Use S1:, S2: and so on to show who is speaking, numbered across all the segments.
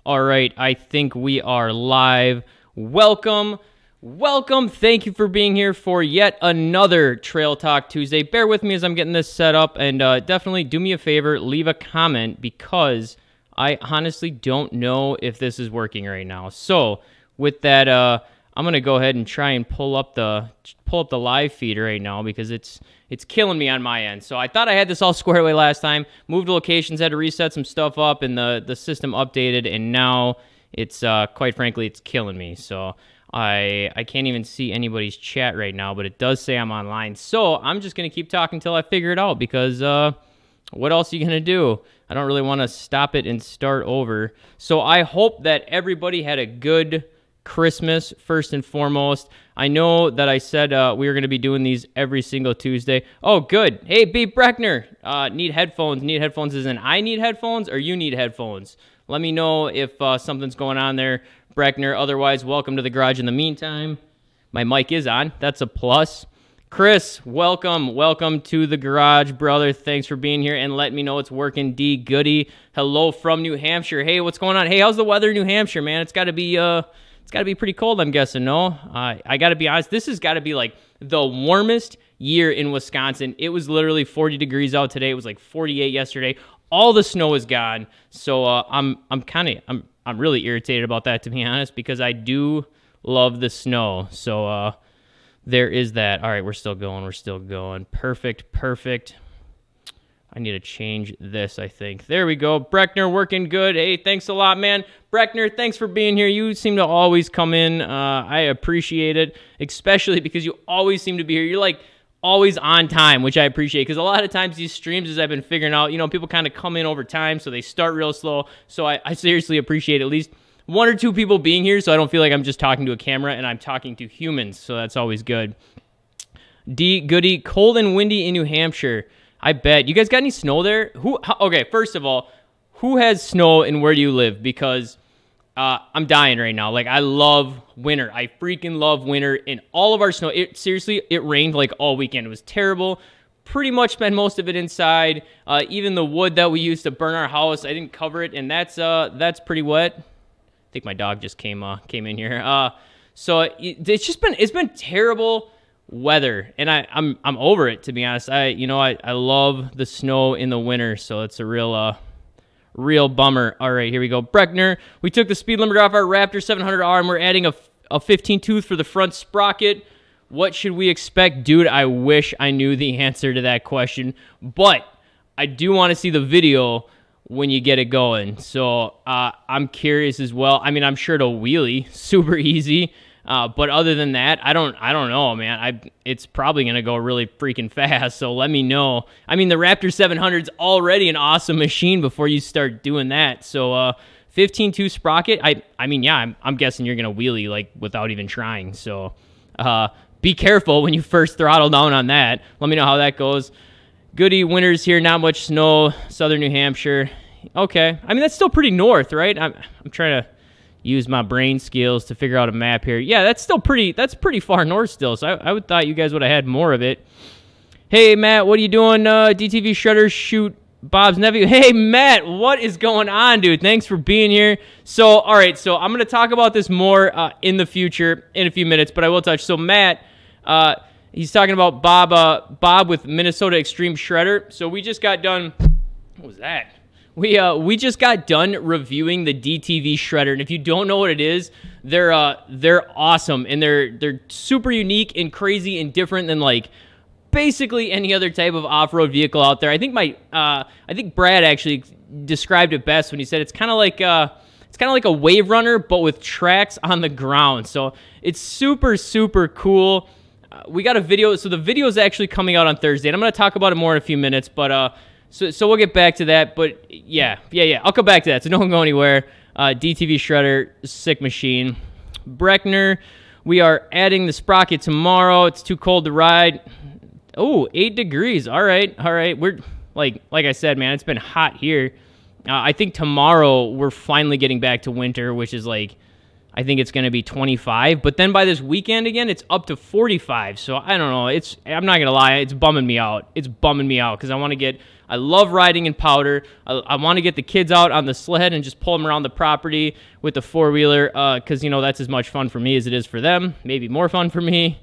S1: All right, I think we are live. Welcome. Thank you for being here for yet another Trail Talk Tuesday. Bear with me as I'm getting this set up, and definitely do me a favor, leave a comment, because I honestly don't know if this is working right now. So with that, I'm gonna go ahead and try and pull up the live feed right now, because it's killing me on my end. So I thought I had this all squared away last time. Moved locations, had to reset some stuff up, and the system updated, and now it's quite frankly it's killing me. So I can't even see anybody's chat right now, but it does say I'm online. So I'm just gonna keep talking until I figure it out, because what else are you gonna do? I don't really want to stop it and start over. So I hope that everybody had a good Christmas, first and foremost. I know that I said we were going to be doing these every single Tuesday. Oh, good. Hey, B. Breckner, need headphones. Need headphones as in I need headphones or you need headphones? Let me know if something's going on there, Breckner. Otherwise, welcome to the garage in the meantime. My mic is on. That's a plus. Chris, welcome to the garage, brother. Thanks for being here and letting me know it's working. D. Goody, hello from New Hampshire. Hey, what's going on? Hey, how's the weather in New Hampshire, man? It's got to be pretty cold, I'm guessing, no? I got to be honest, this has got to be like the warmest year in Wisconsin. It was literally 40 degrees out today. It was like 48 yesterday. All the snow is gone. So I'm really irritated about that, to be honest, because I do love the snow. So there is that. All right, we're still going. Perfect. I need to change this, I think. There we go. Breckner, working good. Hey, thanks a lot, man. Breckner, thanks for being here. You seem to always come in. I appreciate it, especially because you always seem to be here. You're like always on time, which I appreciate, because a lot of times these streams, as I've been figuring out, people kind of come in over time, so they start real slow. So I seriously appreciate at least one or two people being here, so I don't feel like I'm just talking to a camera and I'm talking to humans, so that's always good. D. Goody, cold and windy in New Hampshire. I bet. You guys got any snow there? Okay, first of all, who has snow and where do you live? Because I'm dying right now. Like, I love winter. I freaking love winter. And all of our snow, seriously, it rained like all weekend. It was terrible. Pretty much spent most of it inside. Even the wood that we used to burn our house, I didn't cover it, and that's pretty wet. I think my dog just came in here. So it's been terrible weather, and I'm over it, to be honest. I love the snow in the winter, so it's a real bummer. All right, here we go. Breckner, we took the speed limiter off our Raptor 700R, and we're adding a 15 tooth for the front sprocket. What should we expect? Dude, I wish I knew the answer to that question, but I do want to see the video when you get it going. So I'm curious as well. I mean, I'm sure it'll wheelie super easy. But other than that, I don't know, man. It's probably going to go really freaking fast, so let me know. I mean, the Raptor 700's already an awesome machine before you start doing that. So 15.2 sprocket, I mean, yeah, I'm guessing you're going to wheelie, like, without even trying. So be careful when you first throttle down on that. Let me know how that goes. Goody, winter's here, not much snow, southern New Hampshire. Okay. I mean, that's still pretty north, right? I'm trying to use my brain skills to figure out a map here. Yeah, that's pretty far north still, so I would thought you guys would have had more of it. Hey, Matt, what are you doing? DTV Shredder, shoot Bob's nephew. Hey, Matt, what is going on, dude? Thanks for being here. So, all right, so I'm going to talk about this more in the future in a few minutes, but I will touch. So, Matt, he's talking about Bob with Minnesota Extreme Shredder. So we just got done. What was that? We just got done reviewing the DTV Shredder, and if you don't know what it is, they're awesome, and they're super unique and crazy and different than like basically any other type of off-road vehicle out there. I think Brad actually described it best when he said it's kind of like a wave runner, but with tracks on the ground. So it's super cool. We got a video, so the video is actually coming out on Thursday, and I'm going to talk about it more in a few minutes, but So we'll get back to that, but yeah, I'll come back to that, so don't go anywhere. DTV Shredder, sick machine. Breckner, we are adding the sprocket tomorrow. It's too cold to ride. Oh, 8 degrees. All right. We're like I said, man, it's been hot here. I think tomorrow we're finally getting back to winter, which is like, I think it's going to be 25, but then by this weekend again, it's up to 45. So I don't know. I'm not going to lie. It's bumming me out. It's bumming me out because I want to get I love riding in powder. I want to get the kids out on the sled and just pull them around the property with the four-wheeler because, you know, that's as much fun for me as it is for them, maybe more fun for me.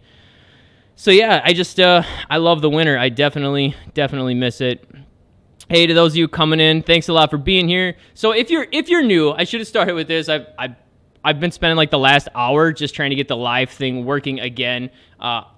S1: So, yeah, I love the winter. I definitely miss it. Hey, to those of you coming in, thanks a lot for being here. So if you're new, I should have started with this. I've been spending like the last hour just trying to get the live thing working again.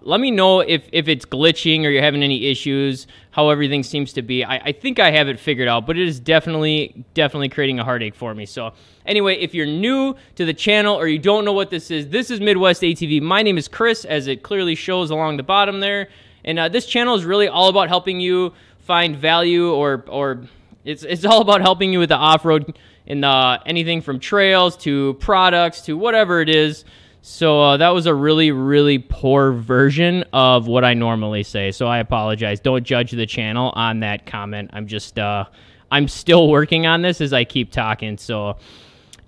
S1: Let me know if it's glitching or you're having any issues, how everything seems to be. I think I have it figured out, but it is definitely creating a heartache for me. So anyway, if you're new to the channel or you don't know what this is Midwest ATV. My name is Chris, as it clearly shows along the bottom there. And this channel is really all about helping you find value, or it's all about helping you with the off-road in anything from trails to products to whatever it is. So that was a really poor version of what I normally say. So I apologize. Don't judge the channel on that comment. I'm just I'm still working on this as I keep talking. So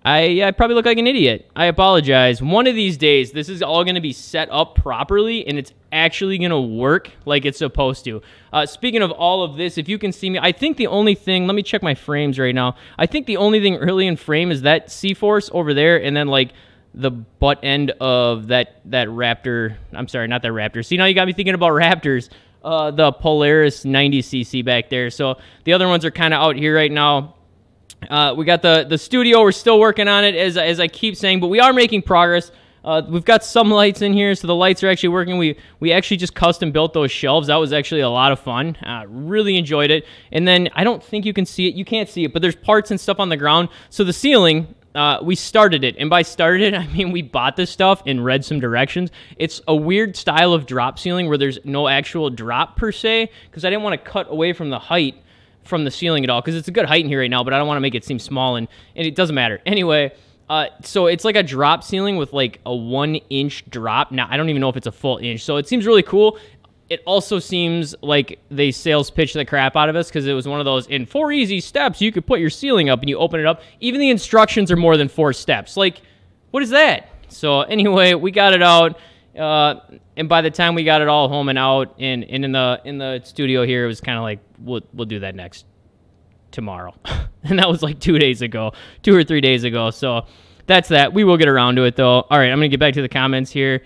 S1: I probably look like an idiot. I apologize. One of these days, this is all going to be set up properly, and it's actually going to work like it's supposed to. Speaking of all of this, if you can see me, I think the only thing, let me check my frames right now. I think the only thing early in frame is that C-Force over there, and then like the butt end of that Raptor. I'm sorry, not that Raptor. See, now you got me thinking about Raptors. The Polaris 90cc back there. So the other ones are kind of out here right now. We got the studio. We're still working on it, as I keep saying, but we are making progress. We've got some lights in here, so the lights are actually working. We actually just custom built those shelves. That was actually a lot of fun. Really enjoyed it. And then I don't think you can see it. You can't see it, but there's parts and stuff on the ground. So the ceiling, we started it. And by started it, I mean we bought this stuff and read some directions. It's a weird style of drop ceiling where there's no actual drop per se, because I didn't want to cut away from the height from the ceiling at all, because it's a good height in here right now, but I don't want to make it seem small, and it doesn't matter. Anyway, so it's like a drop ceiling with like a 1-inch drop. Now, I don't even know if it's a full inch, so it seems really cool. It also seems like they sales pitched the crap out of us, because it was one of those, in 4 easy steps, you could put your ceiling up, and you open it up. Even the instructions are more than 4 steps. Like, what is that? So anyway, we got it out. And by the time we got it all home and out and in the studio here, it was kind of like, we'll do that tomorrow. And that was like 2 days ago, 2 or 3 days ago. So that's that. We will get around to it though. All right, I'm going to get back to the comments here.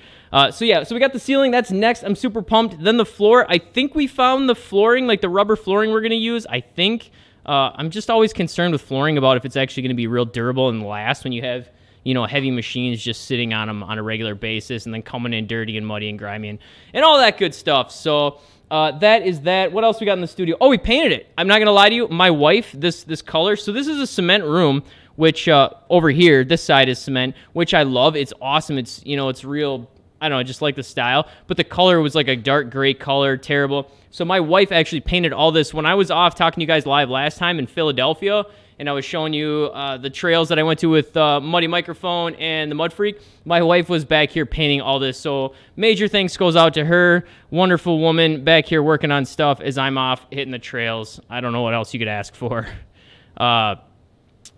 S1: So yeah, so we got the ceiling. That's next. I'm super pumped. Then the floor. I think we found the flooring, like the rubber flooring we're going to use. I think. I'm just always concerned with flooring about if it's actually going to be real durable and last when you have, you know, heavy machines just sitting on them on a regular basis and then coming in dirty and muddy and grimy and all that good stuff. So that is that. What else we got in the studio? Oh, we painted it. I'm not going to lie to you. My wife, this color. So this is a cement room, which over here, this side is cement, which I love. It's awesome. It's, you know, it's real, I don't know, I just like the style. But the color was like a dark gray color, terrible. So my wife actually painted all this. When I was off talking to you guys live last time in Philadelphia, and I was showing you the trails that I went to with Muddy Microphone and the Mud Freak, my wife was back here painting all this. So major thanks goes out to her. Wonderful woman back here working on stuff as I'm off hitting the trails. I don't know what else you could ask for.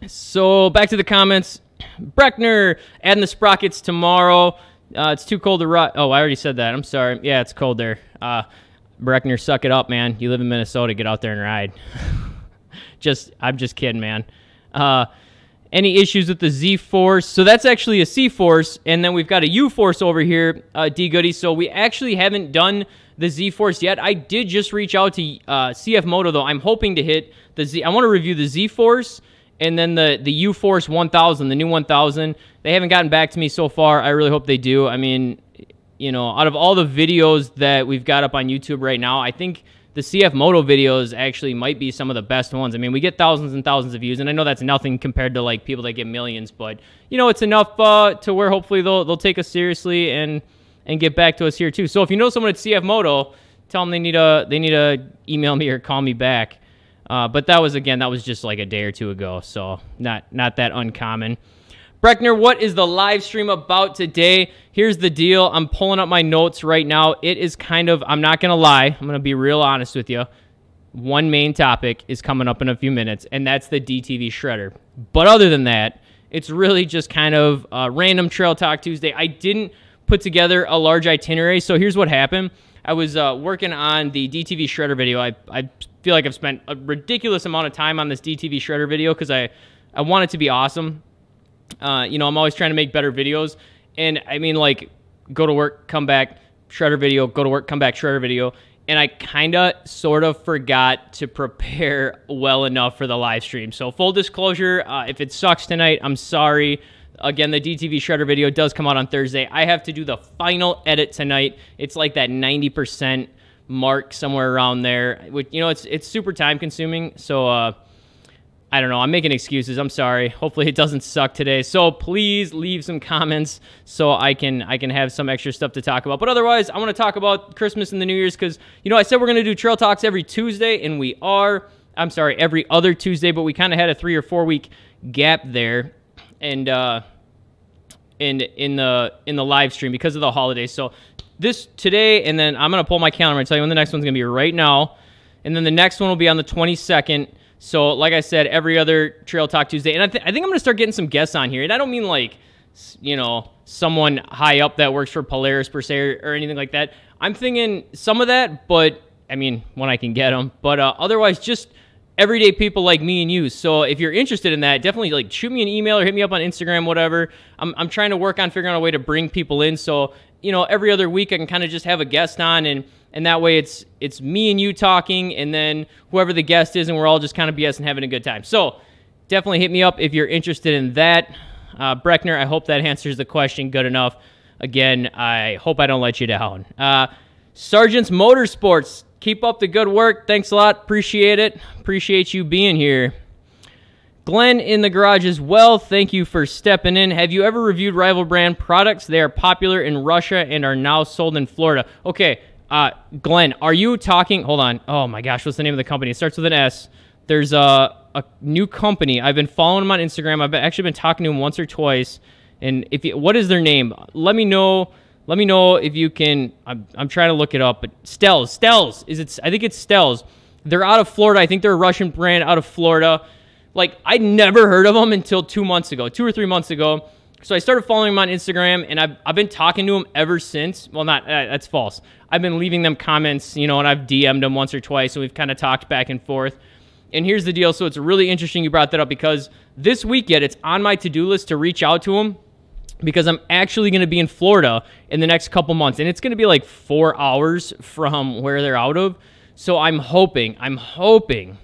S1: So back to the comments. Breckner, adding the sprockets tomorrow. It's too cold to ride. Oh, I already said that. I'm sorry. Yeah, it's cold there. Breckner, suck it up, man. You live in Minnesota. Get out there and ride. I'm just kidding, man. Any issues with the Z-Force? So that's actually a C-Force, and then we've got a U-Force over here, D-Goody. So we actually haven't done the Z-Force yet. I did just reach out to CF Moto, though. I'm hoping to hit the Z. I want to review the Z-Force and then the U-Force 1000, the new 1000. They haven't gotten back to me so far. I really hope they do. I mean, you know, out of all the videos that we've got up on YouTube right now, I think the CF Moto videos actually might be some of the best ones. I mean, we get thousands and thousands of views, and I know that's nothing compared to like people that get millions, but you know, it's enough to where hopefully they'll take us seriously and get back to us here too. So if you know someone at CF Moto, tell them they need to email me or call me back. But that was just like a day or two ago, so not that uncommon. Breckner, what is the live stream about today? Here's the deal. I'm pulling up my notes right now. It is kind of, I'm not going to lie. I'm going to be real honest with you. One main topic is coming up in a few minutes, and that's the DTV Shredder. But other than that, it's really just kind of a random Trail Talk Tuesday. I didn't put together a large itinerary, so here's what happened. I was working on the DTV Shredder video. I feel like I've spent a ridiculous amount of time on this DTV Shredder video because I want it to be awesome. You know, I'm always trying to make better videos. And I mean, like, go to work, come back, Shredder video, go to work, come back, Shredder video. And I kind of sort of forgot to prepare well enough for the live stream. So full disclosure, if it sucks tonight, I'm sorry. Again, the DTV Shredder video does come out on Thursday. I have to do the final edit tonight. It's like that 90% mark, somewhere around there. Which, you know, it's super time consuming. So I don't know. I'm making excuses. I'm sorry. Hopefully it doesn't suck today. So please leave some comments so I can have some extra stuff to talk about. But otherwise, I want to talk about Christmas and the New Year's because, you know, I said we're going to do Trail Talks every Tuesday, and we are. I'm sorry, every other Tuesday, but we kind of had a 3 or 4 week gap there, and in the live stream because of the holidays. So this today, and then I'm going to pull my calendar and tell you when the next one's going to be right now, and then the next one will be on the 22nd. So, like I said, every other Trail Talk Tuesday. And I think I'm going to start getting some guests on here. And I don't mean like, you know, someone high up that works for Polaris per se or anything like that. I'm thinking some of that, but, I mean, when I can get them. But otherwise, just everyday people like me and you. So if you're interested in that, definitely like shoot me an email or hit me up on Instagram, whatever. I'm trying to work on figuring out a way to bring people in. So, you know, every other week I can kind of just have a guest on, and that way it's me and you talking, and then whoever the guest is, and we're all just kind of BS and having a good time. So definitely hit me up if you're interested in that. Breckner, I hope that answers the question good enough. Again, I hope I don't let you down. Sergeant's Motorsports, keep up the good work. Thanks a lot. Appreciate it. Appreciate you being here. Glenn in the garage as well. Thank you for stepping in. Have you ever reviewed rival brand products? They are popular in Russia and are now sold in Florida. Okay, Glenn, are you talking? Hold on. Oh my gosh, what's the name of the company? It starts with an S. There's a new company. I've been following them on Instagram. I've actually been talking to them once or twice. And what is their name? Let me know. Let me know if you can. I'm trying to look it up. But Stells. I think it's Stells. They're out of Florida. I think they're a Russian brand out of Florida. Like, I never heard of them until 2 or 3 months ago. So I started following them on Instagram, and I've been talking to them ever since. Well, that's false. I've been leaving them comments, you know, and I've DM'd them once or twice, and we've kind of talked back and forth. And here's the deal. So it's really interesting you brought that up because this weekend it's on my to-do list to reach out to them because I'm actually going to be in Florida in the next couple months, and it's going to be like 4 hours from where they're out of. So I'm hoping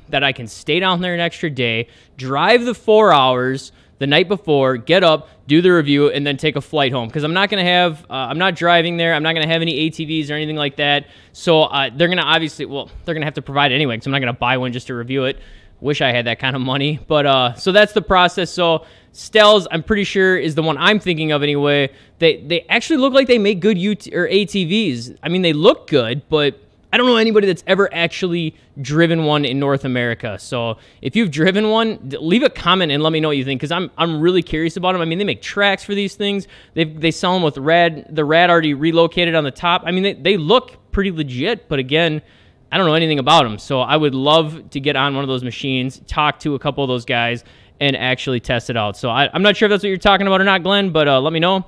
S1: that I can stay down there an extra day, drive the 4 hours the night before, get up, do the review, and then take a flight home. Because I'm not going to have, I'm not driving there. I'm not going to have any ATVs or anything like that. So they're going to obviously, well, they're going to have to provide it anyway, because I'm not going to buy one just to review it. Wish I had that kind of money. But so that's the process. So Stells, I'm pretty sure, is the one I'm thinking of anyway. They actually look like they make good ATVs. I mean, they look good, but I don't know anybody that's ever actually driven one in North America. So if you've driven one, leave a comment and let me know what you think, because I'm really curious about them. I mean, they make tracks for these things. They sell them with the rad already relocated on the top. I mean, they look pretty legit, but again, I don't know anything about them. So I would love to get on one of those machines, talk to a couple of those guys, and actually test it out. So I'm not sure if that's what you're talking about or not, Glenn, but let me know.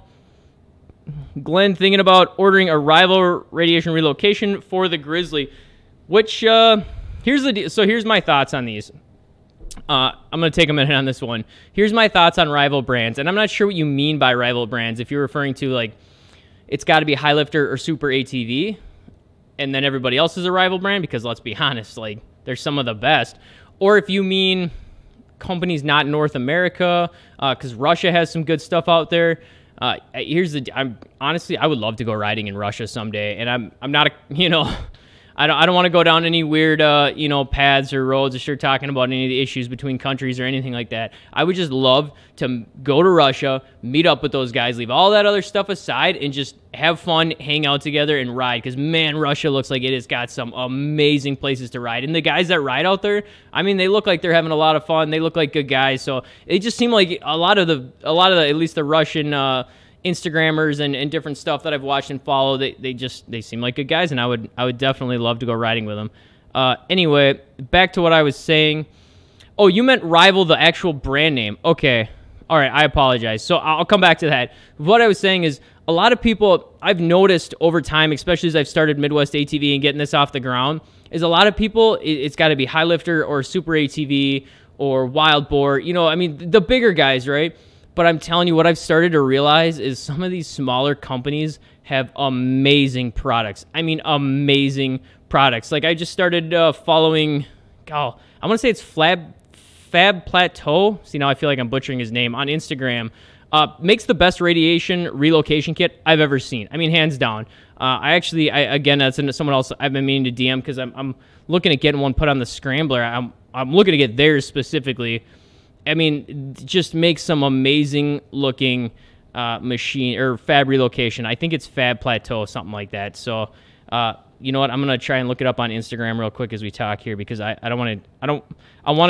S1: Glenn thinking about ordering a rival radiation relocation for the Grizzly, which here's my thoughts on these. I'm going to take a minute on this one. Here's my thoughts on rival brands, and I'm not sure what you mean by rival brands. If you're referring to, like, it's got to be high lifter or super ATV, and then everybody else is a rival brand, because let's be honest, like, they're some of the best. Or if you mean companies not North America, because Russia has some good stuff out there. Honestly, I would love to go riding in Russia someday, and I'm not I don't want to go down any weird paths or roads or start talking about any of the issues between countries or anything like that. I would just love to go to Russia, meet up with those guys, leave all that other stuff aside, and just have fun, hang out together, and ride. Because man, Russia looks like it has got some amazing places to ride, and the guys that ride out there, I mean, they look like they're having a lot of fun. They look like good guys. So it just seemed like a lot of the at least the Russian Instagrammers and different stuff that I've watched and follow, they seem like good guys, and I would definitely love to go riding with them. Anyway, back to what I was saying. Oh, you meant rival the actual brand name. Okay. All right, I apologize. So I'll come back to that. What I was saying is a lot of people I've noticed over time, especially as I've started Midwest ATV and getting this off the ground, is a lot of people, it's got to be high lifter or super ATV or wild boar, you know, I mean, the bigger guys, right? But I'm telling you, what I've started to realize is some of these smaller companies have amazing products. I mean, amazing products. Like I just started following, I want to say it's Fab Plateau. See, now I feel like I'm butchering his name on Instagram. Makes the best radiation relocation kit I've ever seen. I mean, hands down. Again, that's someone else I've been meaning to DM because I'm looking at getting one put on the Scrambler. I'm looking to get theirs specifically. I mean, just makes some amazing looking machine or fab relocation. I think it's Fab Plateau, something like that. So, you know what? I'm gonna try and look it up on Instagram real quick as we talk here because I want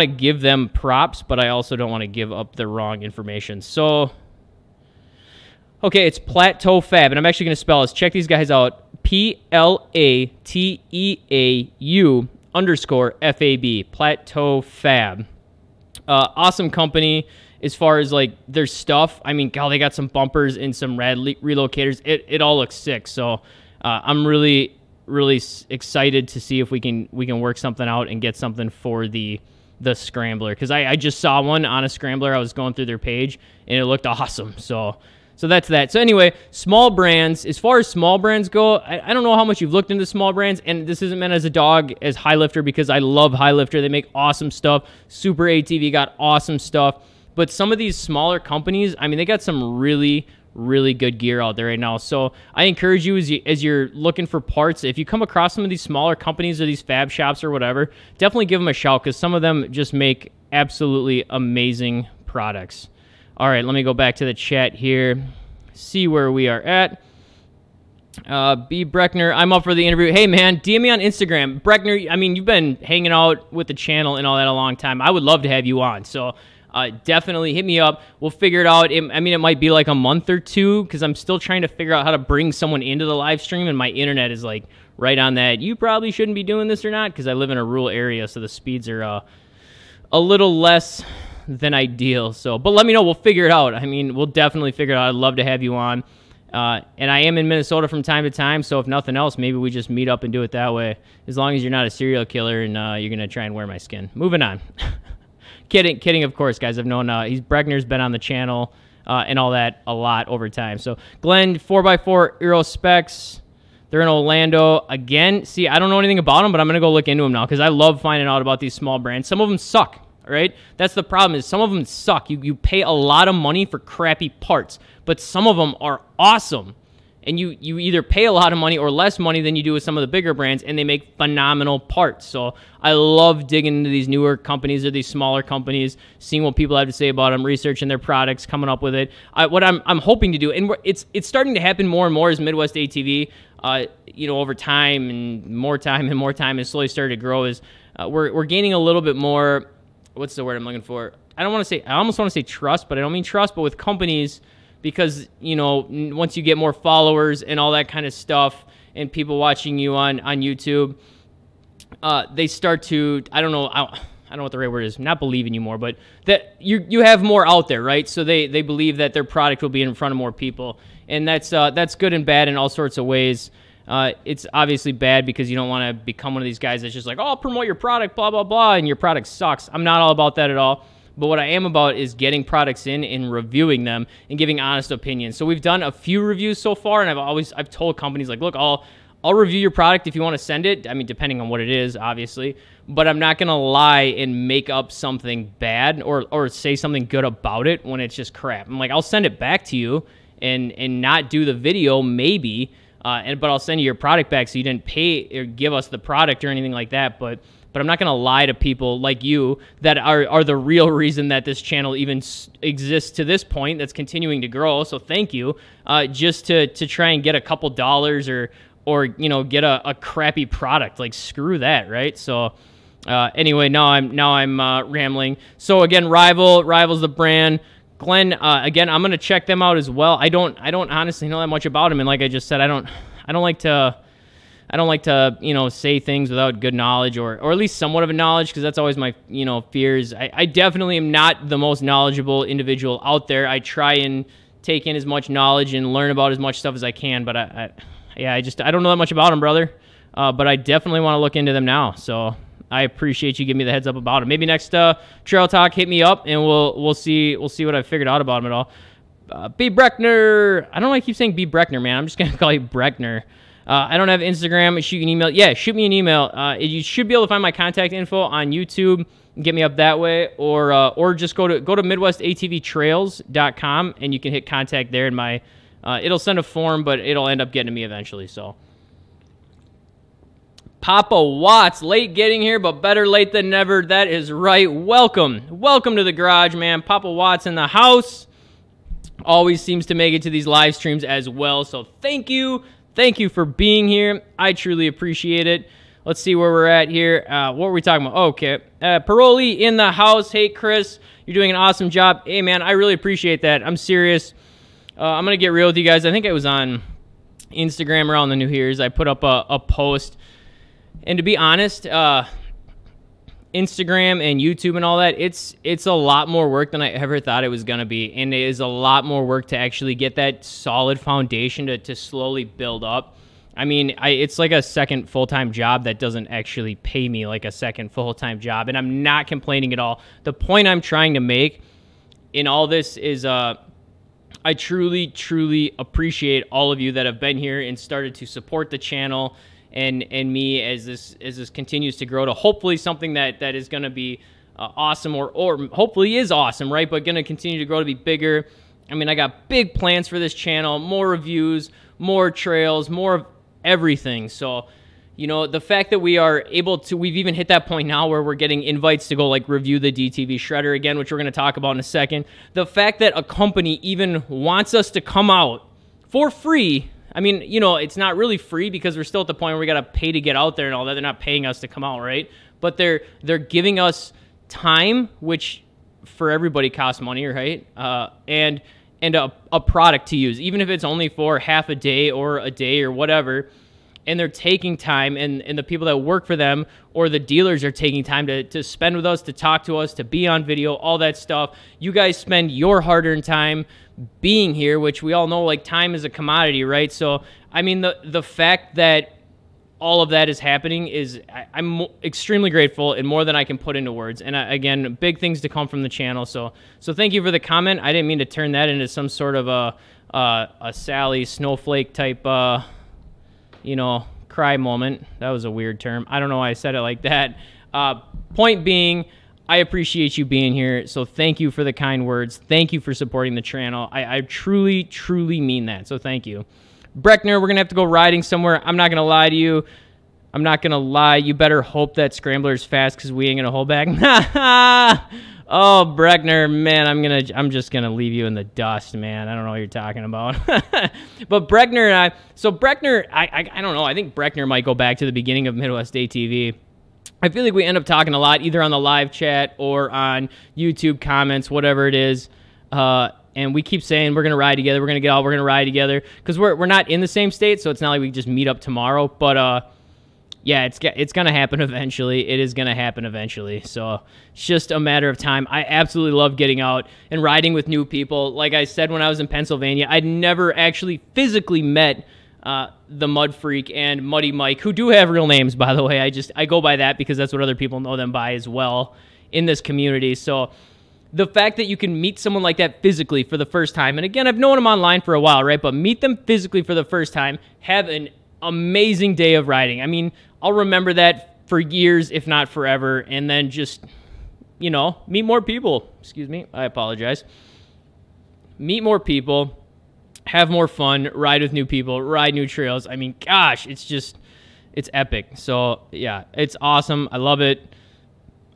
S1: to give them props, but I also don't want to give up the wrong information. So, okay, it's Plateau Fab, and I'm actually gonna spell this. Check these guys out: PLATEAU_FAB. Plateau Fab. Awesome company as far as like their stuff. I mean, God, they got some bumpers and some rad relocators. It all looks sick. So I'm really excited to see if we can work something out and get something for the Scrambler, because I just saw one on a Scrambler. I was going through their page and it looked awesome. So that's that. So anyway, small brands. As far as small brands go, I don't know how much you've looked into small brands, and this isn't meant as a dog as High Lifter because I love High Lifter. They make awesome stuff. Super ATV got awesome stuff. But some of these smaller companies, I mean, they got some really good gear out there right now. So I encourage you as you're looking for parts, if you come across some of these smaller companies or these fab shops or whatever, definitely give them a shout because some of them just make absolutely amazing products. All right, let me go back to the chat here, see where we are at. B. Breckner, I'm up for the interview. Hey, man, DM me on Instagram. Breckner, I mean, you've been hanging out with the channel and all that a long time. I would love to have you on, so definitely hit me up. We'll figure it out. I mean, it might be like a month or two because I'm still trying to figure out how to bring someone into the live stream, and my internet is like right on that. You probably shouldn't be doing this or not because I live in a rural area, so the speeds are a little less than ideal. So, but let me know. We'll figure it out. I mean, we'll definitely figure it out. I'd love to have you on. And I am in Minnesota from time to time, so if nothing else, maybe we just meet up and do it that way, as long as you're not a serial killer and you're going to try and wear my skin. Moving on. Kidding, of course, guys. I've known Breckner's been on the channel and all that a lot over time. So, Glenn, 4x4 Euro Specs. They're in Orlando. Again, see, I don't know anything about them, but I'm going to go look into them now because I love finding out about these small brands. Some of them suck. Right? That's the problem, is some of them suck. You pay a lot of money for crappy parts, but some of them are awesome. And you either pay a lot of money or less money than you do with some of the bigger brands, and they make phenomenal parts. So I love digging into these newer companies or these smaller companies, seeing what people have to say about them, researching their products, coming up with it. What I'm hoping to do, and it's starting to happen more and more as Midwest ATV, over time and more time has slowly started to grow, is we're gaining a little bit more. What's the word I'm looking for? I almost want to say trust, but I don't mean trust, but with companies, because, once you get more followers and all that kind of stuff and people watching you on YouTube, they start to, I don't know what the right word is, not believe in you more, but that you have more out there, right? So they believe that their product will be in front of more people. And that's good and bad in all sorts of ways. It's obviously bad because you don't want to become one of these guys that's just like, oh, I'll promote your product, blah, blah, blah, and your product sucks. I'm not all about that at all. But what I am about is getting products in and reviewing them and giving honest opinions. So we've done a few reviews so far, and I've told companies, like, look, I'll review your product if you want to send it. I mean, depending on what it is, obviously. But I'm not going to lie and make up something bad or say something good about it when it's just crap. I'm like, I'll send it back to you and not do the video, maybe. But I'll send you your product back so you didn't pay or give us the product or anything like that. But I'm not going to lie to people like you that are the real reason that this channel even exists to this point, that's continuing to grow. So thank you. Just to try and get a couple dollars or get a crappy product. Like, screw that, right? So anyway, now I'm rambling. So again, Rival's the brand. Glenn, again, I'm gonna check them out as well. I don't honestly know that much about them, and like I just said, I don't like to I don't like to, you know, say things without good knowledge or at least somewhat of a knowledge, because that's always my, you know, fears. I definitely am not the most knowledgeable individual out there. I try and take in as much knowledge and learn about as much stuff as I can, but I don't know that much about them, brother. But I definitely want to look into them now. So I appreciate you giving me the heads up about them. Maybe next Trail Talk, hit me up and we'll see what I figured out about them at all. B. Breckner. I don't know why I keep saying B. Breckner, man. I'm just going to call you Breckner. I don't have Instagram. Shoot an email. Yeah, shoot me an email. You should be able to find my contact info on YouTube and get me up that way, or just go to midwestatvtrails.com and you can hit contact there, and my it'll send a form, but it'll end up getting to me eventually. So Papa Watts, late getting here, but better late than never. That is right. Welcome to the garage, man. Papa Watts in the house. Always seems to make it to these live streams as well. So thank you for being here. I truly appreciate it. Let's see where we're at here. What were we talking about? Okay. Paroli in the house. Hey, Chris, you're doing an awesome job. Hey, man, I really appreciate that. I'm serious. I'm going to get real with you guys. I think I was on Instagram around the New Year's. I put up a post. And to be honest, Instagram and YouTube and all that, it's a lot more work than I ever thought it was going to be. And it is a lot more work to actually get that solid foundation to slowly build up. I mean, it's like a second full-time job that doesn't actually pay me like a second full-time job. And I'm not complaining at all. The point I'm trying to make in all this is I truly, truly appreciate all of you that have been here and started to support the channel and me as this continues to grow to hopefully something that is going to be awesome or hopefully is awesome, right? But going to continue to grow to be bigger. I mean, I got big plans for this channel, more reviews, more trails, more of everything. So, you know, the fact that we are able to, we've even hit that point now where we're getting invites to go like review the DTV Shredder again, which we're going to talk about in a second. The fact that a company even wants us to come out for free. I mean, you know, it's not really free because we're still at the point where we got to pay to get out there and all that. They're not paying us to come out, right? But they're giving us time, which for everybody costs money, right? And a product to use, even if it's only for half a day or whatever. And they're taking time, and the people that work for them or the dealers are taking time to spend with us, to talk to us, to be on video, all that stuff. You guys spend your hard-earned time being here, which we all know, like, time is a commodity, right? So, I mean, the fact that all of that is happening is, I'm extremely grateful and more than I can put into words. And again, big things to come from the channel. So thank you for the comment. I didn't mean to turn that into some sort of a Sally Snowflake type, you know, cry moment. That was a weird term. I don't know why I said it like that. Point being, I appreciate you being here. So thank you for the kind words. Thank you for supporting the channel. I truly, truly mean that. So thank you. Breckner, we're going to have to go riding somewhere. I'm not going to lie to you. I'm not going to lie. You better hope that Scrambler's fast because we ain't going to hold back. Oh, Breckner, man, I'm just going to leave you in the dust, man. I don't know what you're talking about. But Breckner and I, so Breckner, I don't know. I think Breckner might go back to the beginning of Midwest ATV. I feel like we end up talking a lot either on the live chat or on YouTube comments, whatever it is. And we keep saying we're going to ride together, we're going to get out, we're going to ride together. Because we're not in the same state, so it's not like we just meet up tomorrow. But, yeah, it's going to happen eventually. It is going to happen eventually. So it's just a matter of time. I absolutely love getting out and riding with new people. Like I said, when I was in Pennsylvania, I'd never actually physically met the Mud Freak and Muddy Mike, who do have real names, by the way. I go by that because that's what other people know them by as well in this community. So the fact that you can meet someone like that physically for the first time, and again, I've known them online for a while, right? But meet them physically for the first time, have an amazing day of riding. I mean, I'll remember that for years, if not forever, and then just, you know, meet more people. Excuse me, I apologize. Meet more people, have more fun, ride with new people, ride new trails. I mean, gosh, it's epic. So, yeah, it's awesome. I love it.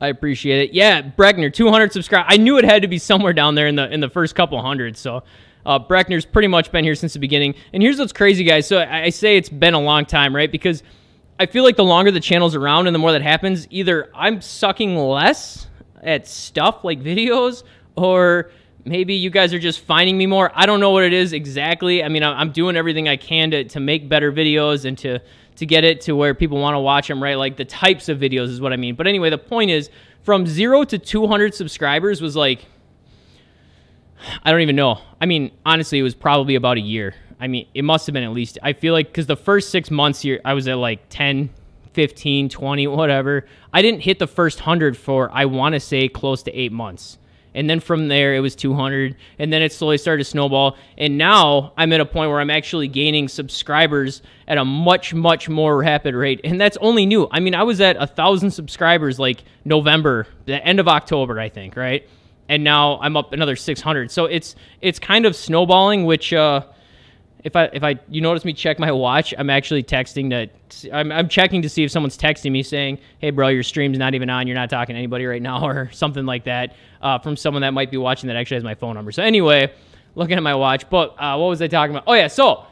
S1: I appreciate it. Yeah, Breckner, 200 subscribers. I knew it had to be somewhere down there in the first couple hundred. So Breckner's pretty much been here since the beginning. And here's what's crazy, guys. So I say it's been a long time, right? Because I feel like the longer the channel's around and the more that happens, either I'm sucking less at stuff like videos, or maybe you guys are just finding me more. I don't know what it is exactly. I mean, I'm doing everything I can to make better videos and to get it to where people want to watch them, right? Like the types of videos is what I mean. But anyway, the point is from 0 to 200 subscribers was like, I don't even know. I mean, honestly, it was probably about a year. I mean, it must have been at least, I feel like, because the first 6 months here, I was at like 10, 15, 20, whatever. I didn't hit the first 100 for, I want to say, close to 8 months. And then from there, it was 200. And then it slowly started to snowball. And now I'm at a point where I'm actually gaining subscribers at a much, much more rapid rate. And that's only new. I mean, I was at 1,000 subscribers like November, the end of October, I think, right? And now I'm up another 600. So it's kind of snowballing, which if I you notice me check my watch, I'm actually texting I'm checking to see if someone's texting me saying, hey bro, your stream's not even on, you're not talking to anybody right now, or something like that, from someone that might be watching that actually has my phone number. So anyway, looking at my watch, but what was I talking about? Oh yeah, so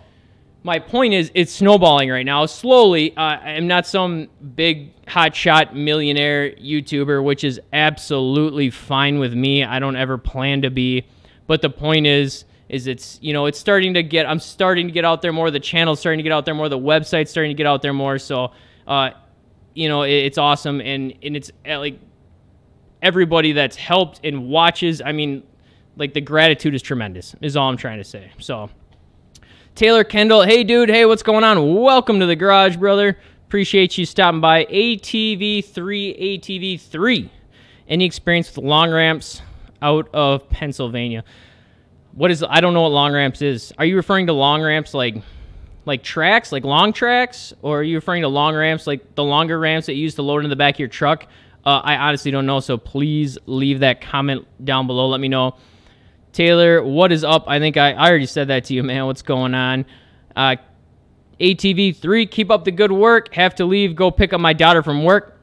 S1: my point is it's snowballing right now slowly. I'm not some big hotshot millionaire YouTuber, which is absolutely fine with me. I don't ever plan to be, but the point is it's, you know, it's starting to get, I'm starting to get out there more. The channel's starting to get out there more. The website's starting to get out there more. So, you know, it's awesome. And it's like everybody that's helped and watches. I mean, like the gratitude is tremendous is all I'm trying to say. So Taylor Kendall, hey dude, hey, what's going on? Welcome to the garage, brother. Appreciate you stopping by. ATV3. Any experience with long ramps out of Pennsylvania? I don't know what long ramps is. Are you referring to long ramps like tracks, like long tracks? Or are you referring to long ramps like the longer ramps that you use to load into the back of your truck? I honestly don't know, so please leave that comment down below. Let me know. Taylor, what is up? I think I already said that to you, man. What's going on? ATV3, keep up the good work. Have to leave, go pick up my daughter from work.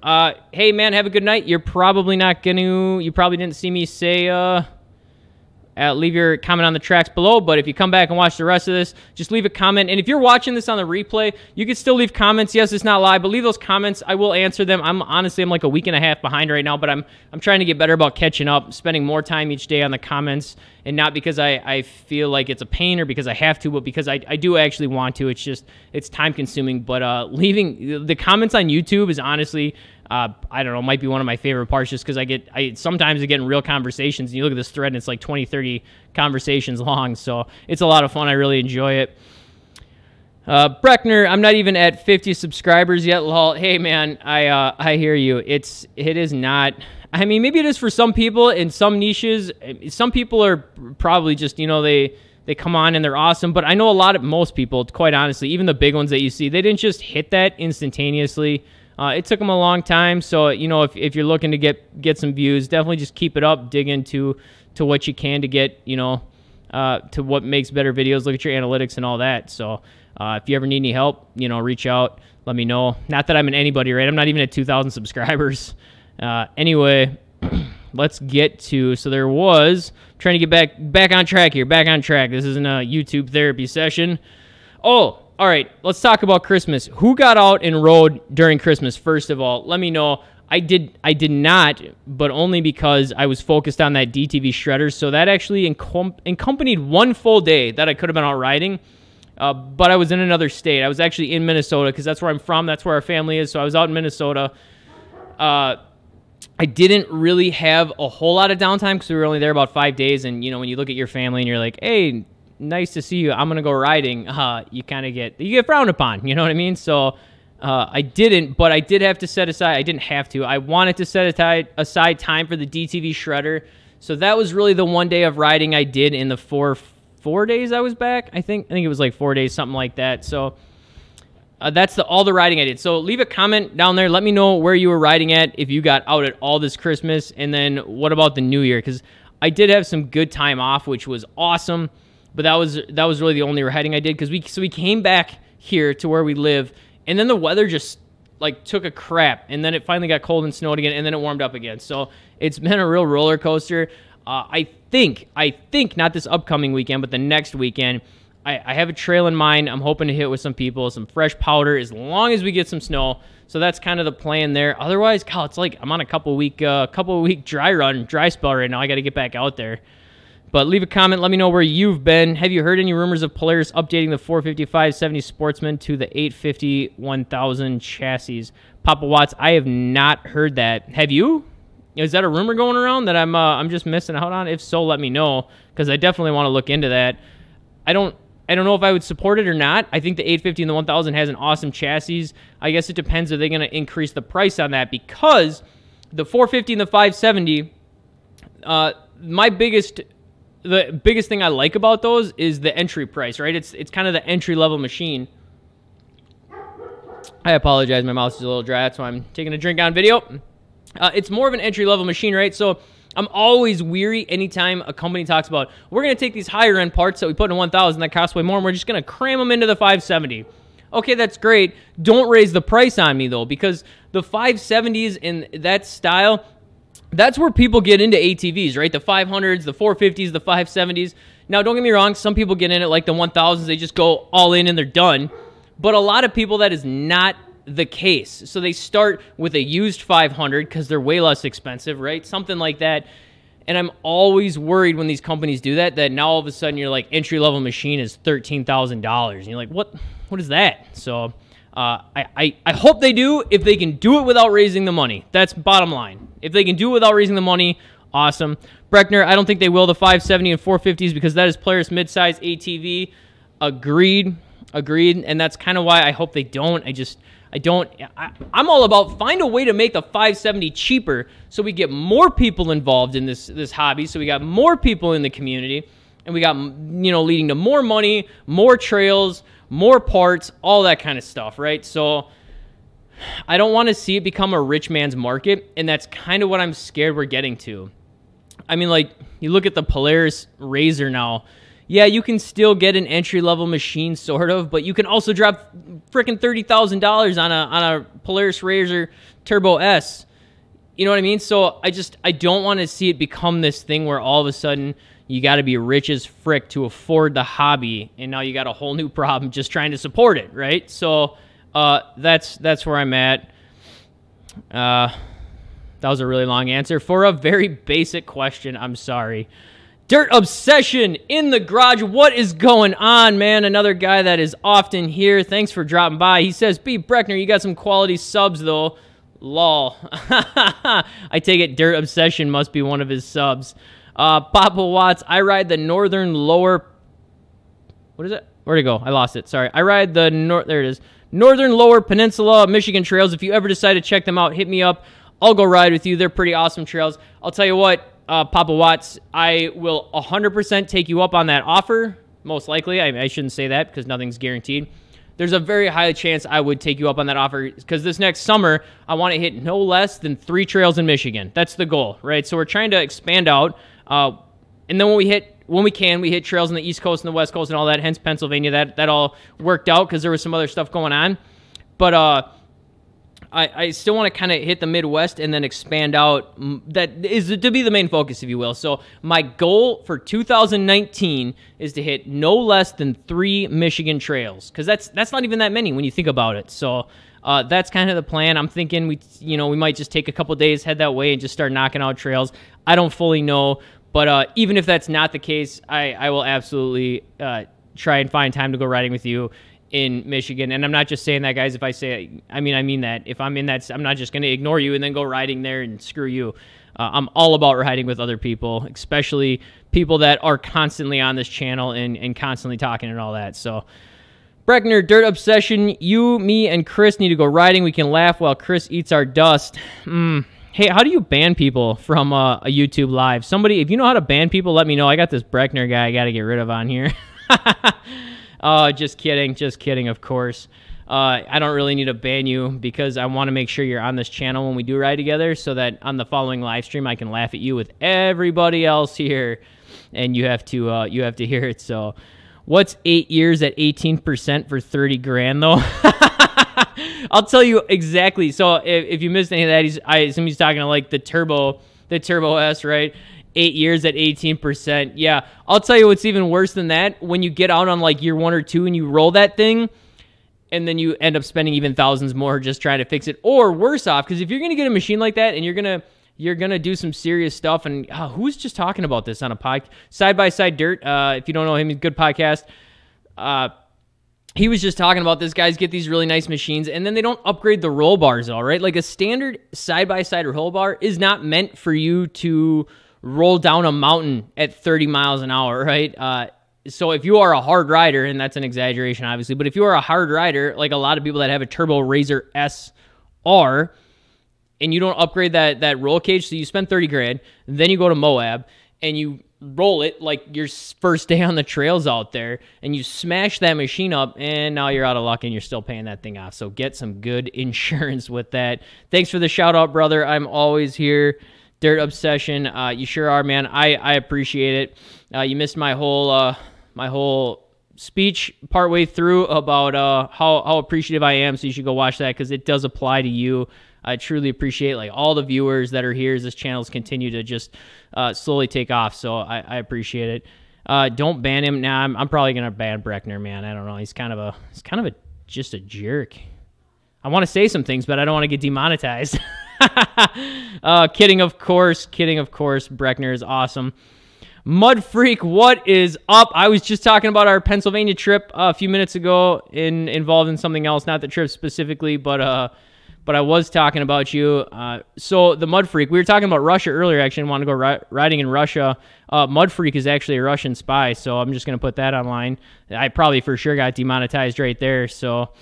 S1: Hey, man, have a good night. You probably didn't see me say, leave your comment on the tracks below, but if you come back and watch the rest of this, just leave a comment. And if you're watching this on the replay, you can still leave comments. Yes, it's not live, but leave those comments. I will answer them. I'm like a week and a half behind right now, but I'm trying to get better about catching up, spending more time each day on the comments, and not because I feel like it's a pain or because I have to, but because I do actually want to. It's just, it's time consuming, but leaving the comments on YouTube is honestly, I don't know, might be one of my favorite parts, just because sometimes I get in real conversations, and you look at this thread and it's like 20, 30 conversations long, so it's a lot of fun. I really enjoy it. Breckner, I'm not even at 50 subscribers yet, lol. Hey man, I hear you. It is not, I mean, maybe it is for some people in some niches. Some people are probably just, you know, they come on and they're awesome, but I know most people, quite honestly, even the big ones that you see, they didn't just hit that instantaneously. It took them a long time, so you know, if you're looking to get some views, definitely just keep it up. Dig into what you can to get, you know, to what makes better videos. Look at your analytics and all that. So if you ever need any help, you know, reach out. Let me know. Not that I'm in anybody, right? I'm not even at 2,000 subscribers. Anyway, let's get to. So there was trying to get back on track here. Back on track. This isn't a YouTube therapy session. Oh. All right, let's talk about Christmas. Who got out and rode during Christmas? First of all, let me know. I did not, but only because I was focused on that DTV Shredder. So that actually accompanied one full day that I could have been out riding, but I was in another state. I was actually in Minnesota because that's where I'm from. That's where our family is. So I was out in Minnesota. I didn't really have a whole lot of downtime because we were only there about 5 days. And, you know, when you look at your family and you're like, hey, nice to see you, I'm gonna go riding, you kind of get frowned upon, you know what I mean? So I didn't, but I did have to set aside, I wanted to set aside time for the DTV Shredder. So that was really the one day of riding I did in the four days I was back. I think it was like 4 days, something like that. So that's all the riding I did. So leave a comment down there. Let me know where you were riding at, if you got out at all this Christmas, and then what about the New Year? Because I did have some good time off, which was awesome. But that was really the only riding I did, because we came back here to where we live, and then the weather just like took a crap, and then it finally got cold and snowed again, and then it warmed up again. So it's been a real roller coaster. I think not this upcoming weekend, but the next weekend, I have a trail in mind. I'm hoping to hit with some people, some fresh powder, as long as we get some snow. So that's kind of the plan there. Otherwise, God, it's like I'm on a couple week dry spell right now. I got to get back out there. But leave a comment. Let me know where you've been. Have you heard any rumors of Polaris updating the 450-570 Sportsman to the 850-1000 chassis? Papa Watts, I have not heard that. Have you? Is that a rumor going around that I'm just missing out on? If so, let me know, because I definitely want to look into that. I don't know if I would support it or not. I think the 850 and the 1000 has an awesome chassis. I guess it depends. Are they going to increase the price on that? Because the 450 and the 570, the biggest thing I like about those is the entry price, right? It's kind of the entry-level machine. I apologize. My mouth is a little dry. That's why I'm taking a drink on video. It's more of an entry-level machine, right? So I'm always weary anytime a company talks about, we're going to take these higher-end parts that we put in a 1000 that cost way more, and we're just going to cram them into the 570. Okay, that's great. Don't raise the price on me, though, because the 570s in that style, that's where people get into ATVs, right? The 500s, the 450s, the 570s. Now, don't get me wrong. Some people get in it like the 1000s. They just go all in and they're done. But a lot of people, that is not the case. So they start with a used 500 because they're way less expensive, right? Something like that. And I'm always worried when these companies do that, that now all of a sudden your like entry-level machine is $13,000. And you're like, what is that? So I hope they do, if they can do it without raising the money. That's bottom line. If they can do it without raising the money, awesome. Breckner, I don't think they will, the 570 and 450s, because that is Polaris midsize ATV. Agreed. And that's kind of why I hope they don't. I'm all about find a way to make the 570 cheaper so we get more people involved in this hobby, so we got more people in the community, and we got, leading to more money, more trails, more parts, all that kind of stuff, right? So I don't want to see it become a rich man's market, and that's kind of what I'm scared we're getting to. I mean, like, you look at the Polaris RZR now. Yeah, you can still get an entry-level machine, sort of, but you can also drop freaking $30,000 on a Polaris RZR Turbo S. You know what I mean? So I don't want to see it become this thing where all of a sudden you got to be rich as frick to afford the hobby, and now you got a whole new problem just trying to support it, right? So that's where I'm at. That was a really long answer for a very basic question. I'm sorry. Dirt Obsession in the garage. What is going on, man? Another guy that is often here. Thanks for dropping by. He says, B. Breckner, you got some quality subs, though. Lol. I take it Dirt Obsession must be one of his subs. Papa Watts, I ride the northern lower... What is it? Where'd it go? I lost it. Sorry. I ride the... There it is. Northern Lower Peninsula Michigan trails. If you ever decide to check them out, hit me up. I'll go ride with you. They're pretty awesome trails. I'll tell you what. Papa Watts, I will 100% take you up on that offer, most likely. I shouldn't say that because nothing's guaranteed. There's a very high chance I would take you up on that offer because this next summer, I want to hit no less than 3 trails in Michigan. That's the goal, right? So we're trying to expand out. And then when we hit trails on the East Coast and the West Coast and all that, hence Pennsylvania. That all worked out because there was some other stuff going on. But I still want to kind of hit the Midwest and then expand out. That is to be the main focus, if you will. So my goal for 2019 is to hit no less than 3 Michigan trails, because that's not even that many when you think about it. So that's kind of the plan. I'm thinking we might just take a couple days, head that way, and just start knocking out trails. I don't fully know, but even if that's not the case, I will absolutely try and find time to go riding with you in Michigan. And I'm not just saying that, guys. If I say, I mean that. If I'm in that, I'm not just going to ignore you and then go riding there and screw you. I'm all about riding with other people, especially people that are constantly on this channel and constantly talking and all that. So, Breckner, Dirt Obsession, you, me, and Chris need to go riding. We can laugh while Chris eats our dust. Hey, how do you ban people from a YouTube live? Somebody, if you know how to ban people, let me know. I got this Breckner guy I got to get rid of on here. Oh, just kidding, of course. I don't really need to ban you because I want to make sure you're on this channel when we do ride together so that on the following live stream I can laugh at you with everybody else here, and you have to hear it. So, what's 8 years at 18% for 30 grand though? I'll tell you exactly. So if you missed any of that, I assume he's talking to like the Turbo S, right? 8 years at 18%. Yeah, I'll tell you what's even worse than that. When you get out on like year 1 or 2 and you roll that thing, and then you end up spending even thousands more just trying to fix it, or worse off, because if you're gonna get a machine like that and you're you're going to do some serious stuff. And who's just talking about this on a podcast? Side by Side Dirt. If you don't know him, he's a good podcast. He was just talking about this. Guys get these really nice machines, and then they don't upgrade the roll bars, all right? Like a standard side-by-side roll bar is not meant for you to roll down a mountain at 30 miles an hour, right? So if you are a hard rider, and that's an exaggeration, obviously, but if you are a hard rider, like a lot of people that have a Turbo Razor SR, and you don't upgrade that roll cage, so you spend 30 grand, then you go to Moab, and you roll it like your first day on the trails out there, and you smash that machine up, and now you're out of luck, and you're still paying that thing off. So get some good insurance with that. Thanks for the shout-out, brother. I'm always here. Dirt Obsession, you sure are, man. I appreciate it. You missed my whole speech partway through about how appreciative I am, so you should go watch that because it does apply to you. I truly appreciate like all the viewers that are here as this channel's continue to just slowly take off, so I appreciate it. Don't ban him. Nah, I'm probably gonna ban Breckner, man. I don't know. He's kind of just a jerk. I want to say some things, but I don't want to get demonetized. Kidding, of course. Breckner is awesome. Mud Freak, what is up? I was just talking about our Pennsylvania trip a few minutes ago, involved in something else, not the trip specifically, but I was talking about you. So the Mud Freak, we were talking about Russia earlier. Actually, I want to go riding in Russia. Mud Freak is actually a Russian spy, so I'm just going to put that online. I probably for sure got demonetized right there. So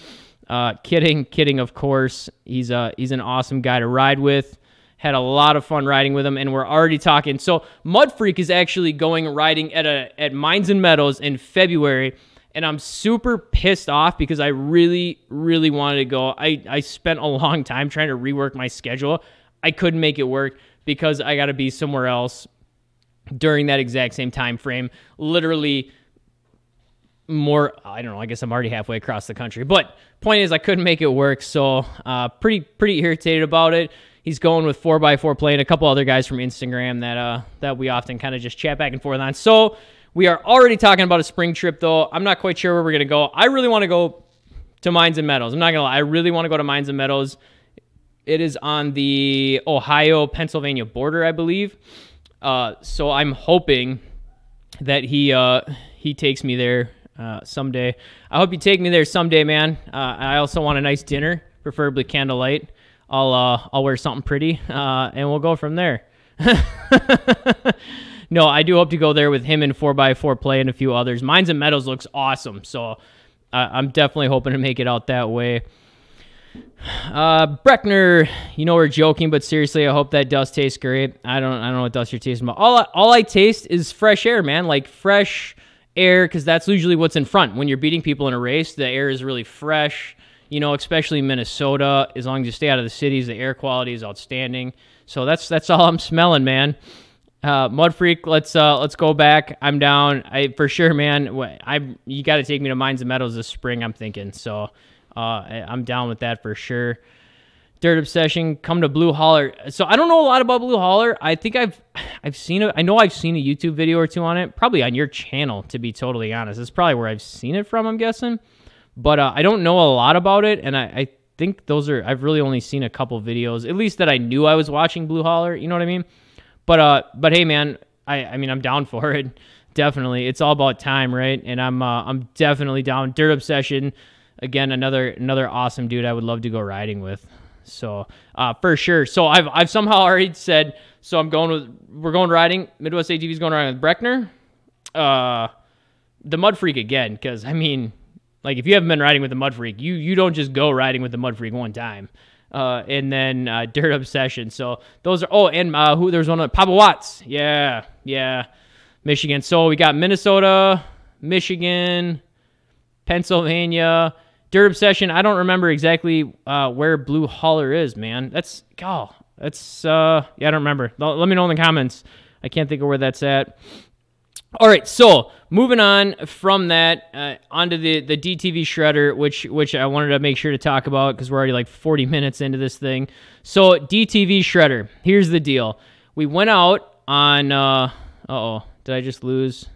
S1: kidding, of course. He's an awesome guy to ride with. Had a lot of fun riding with him, and we're already talking. So Mud Freak is actually going riding at Mines and Meadows in February. And I'm super pissed off because I really, really wanted to go. I spent a long time trying to rework my schedule. I couldn't make it work because I got to be somewhere else during that exact same time frame. Literally more, I don't know, I guess I'm already halfway across the country. But point is, I couldn't make it work, so pretty irritated about it. He's going with 4x4 Play and a couple other guys from Instagram that we often kind of just chat back and forth on. So we are already talking about a spring trip, though. I'm not quite sure where we're going to go. I really want to go to Mines and Meadows. I'm not going to lie. I really want to go to Mines and Meadows. It is on the Ohio-Pennsylvania border, I believe. So I'm hoping that he takes me there someday. I hope you take me there someday, man. I also want a nice dinner, preferably candlelight. I'll wear something pretty, and we'll go from there. No, I do hope to go there with him and 4x4 Play and a few others. Mines and Meadows looks awesome, so I'm definitely hoping to make it out that way. Breckner, you know we're joking, but seriously, I hope that dust tastes great. I don't know what dust you're tasting about. All I taste is fresh air, man, like fresh air, because that's usually what's in front. When you're beating people in a race, the air is really fresh, you know, especially Minnesota. As long as you stay out of the cities, the air quality is outstanding. So that's all I'm smelling, man. Mud Freak, let's go back. I'm down. For sure, man. You got to take me to Mines and Meadows this spring, I'm thinking. So I'm down with that for sure. Dirt Obsession, come to Blue Holler. So I don't know a lot about Blue Holler. I think I've seen it. I know I've seen a YouTube video or two on it, probably on your channel, to be totally honest. It's probably where I've seen it from, I'm guessing. But I don't know a lot about it, and I think I've really only seen a couple videos, at least that I knew I was watching Blue Holler, you know what I mean? But hey, man, I mean, I'm down for it. Definitely. It's all about time, right? And I'm definitely down. Dirt Obsession, again, another awesome dude I would love to go riding with. So, for sure. So I've somehow already said, so we're going riding. Midwest ATV's going riding with Breckner. The Mud Freak again, because, I mean, like, if you haven't been riding with the Mud Freak, you don't just go riding with the Mud Freak one time. And then Dirt Obsession. So those are, and there's one, Papa Watts. Yeah, Michigan. So we got Minnesota, Michigan, Pennsylvania, Dirt Obsession. I don't remember exactly where Blue Holler is, man. Yeah, I don't remember. Let me know in the comments. I can't think of where that's at. All right, so moving on from that, onto the DTV Shredder, which I wanted to make sure to talk about because we're already like 40 minutes into this thing. So DTV Shredder, here's the deal. We went out on, uh-oh, did I just lose?